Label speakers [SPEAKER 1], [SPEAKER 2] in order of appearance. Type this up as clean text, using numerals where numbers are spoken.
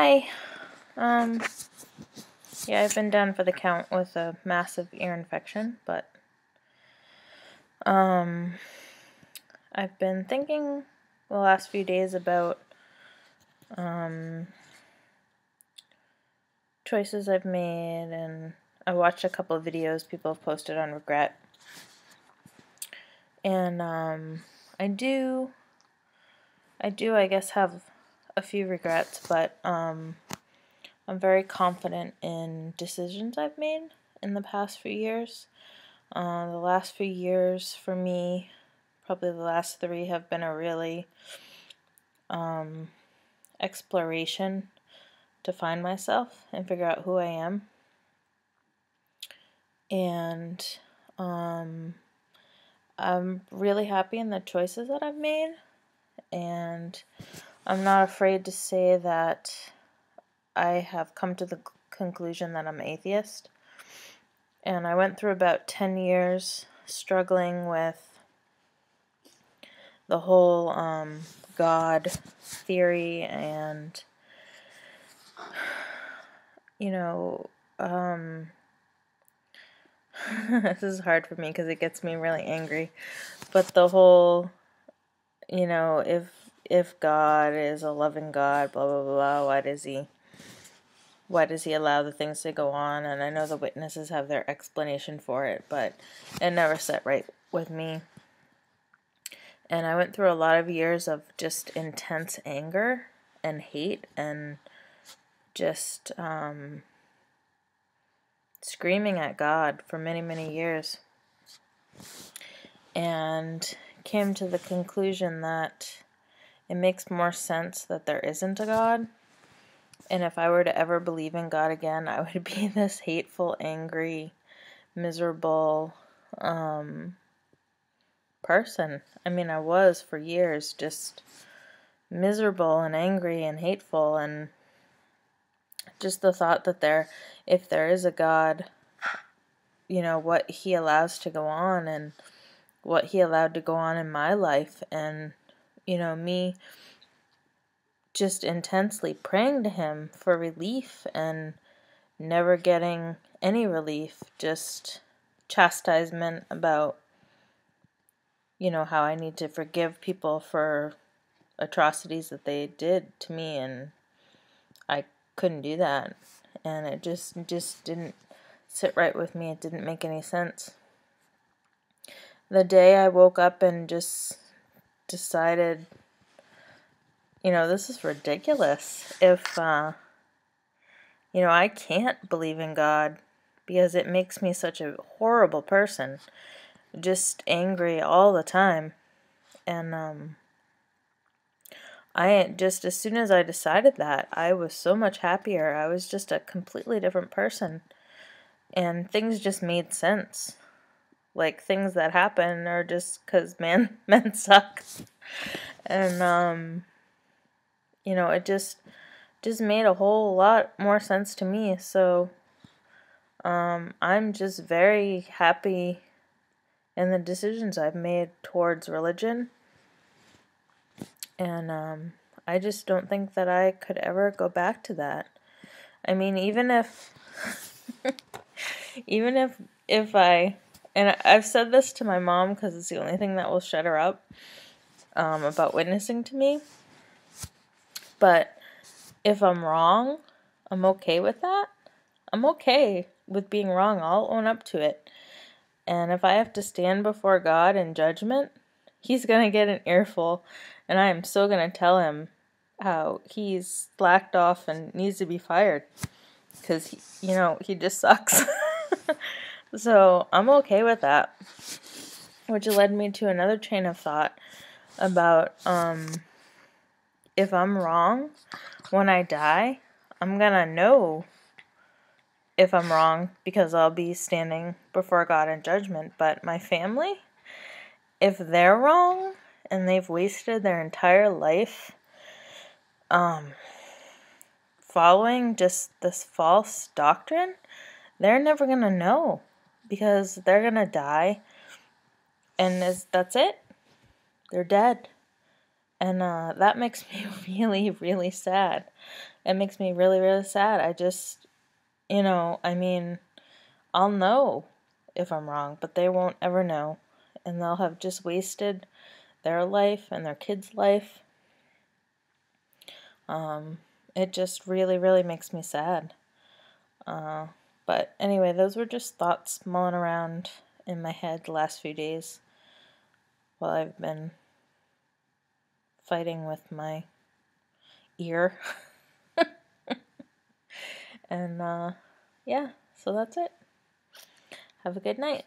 [SPEAKER 1] Hi. Um, yeah, I've been down for the count with a massive ear infection, but I've been thinking the last few days about choices I've made, and I watched a couple of videos people have posted on regret. And I do, I guess, have a few regrets, but I'm very confident in decisions I've made in the past few years. The last few years for me, probably the last 3, have been a really exploration to find myself and figure out who I am. And I'm really happy in the choices that I've made, and I'm not afraid to say that I have come to the conclusion that I'm atheist. And I went through about 10 years struggling with the whole God theory, and this is hard for me because it gets me really angry, but the whole, if God is a loving God, blah blah blah, why does he allow the things to go on? And I know the witnesses have their explanation for it, but it never sat right with me. And I went through a lot of years of just intense anger and hate and just screaming at God for many, many years. And came to the conclusion that it makes more sense that there isn't a God. And if I were to ever believe in God again, I would be this hateful, angry, miserable person. I mean, I was for years just miserable and angry and hateful, and just the thought that if there is a God, what he allows to go on and what he allowed to go on in my life, and me just intensely praying to him for relief and never getting any relief, just chastisement about how I need to forgive people for atrocities that they did to me, and I couldn't do that, and it just didn't sit right with me. It didn't make any sense. The day I woke up and just decided, this is ridiculous. If I can't believe in God because it makes me such a horrible person, just angry all the time. And as soon as I decided that, I was so much happier. I was just a completely different person, and things just made sense. Like, things that happen are just because men suck. And it just made a whole lot more sense to me. So I'm just very happy in the decisions I've made towards religion. And I just don't think that I could ever go back to that. I mean, even if and I've said this to my mom because it's the only thing that will shut her up about witnessing to me. But if I'm wrong, I'm okay with that. I'm okay with being wrong. I'll own up to it. And if I have to stand before God in judgment, he's going to get an earful. And I am so going to tell him how he's slacked off and needs to be fired. Because, he just sucks. So I'm okay with that. Which led me to another train of thought about if I'm wrong when I die, I'm going to know if I'm wrong because I'll be standing before God in judgment. But my family, if they're wrong and they've wasted their entire life following just this false doctrine, they're never going to know because they're going to die, and that's it. They're dead. And that makes me really, really sad. It makes me really, really sad. I just, I mean, I'll know if I'm wrong, but they won't ever know. And they'll have just wasted their life and their kid's life. It just really, really makes me sad. But anyway, those were just thoughts mulling around in my head the last few days while I've been fighting with my ear. And yeah, so that's it. Have a good night.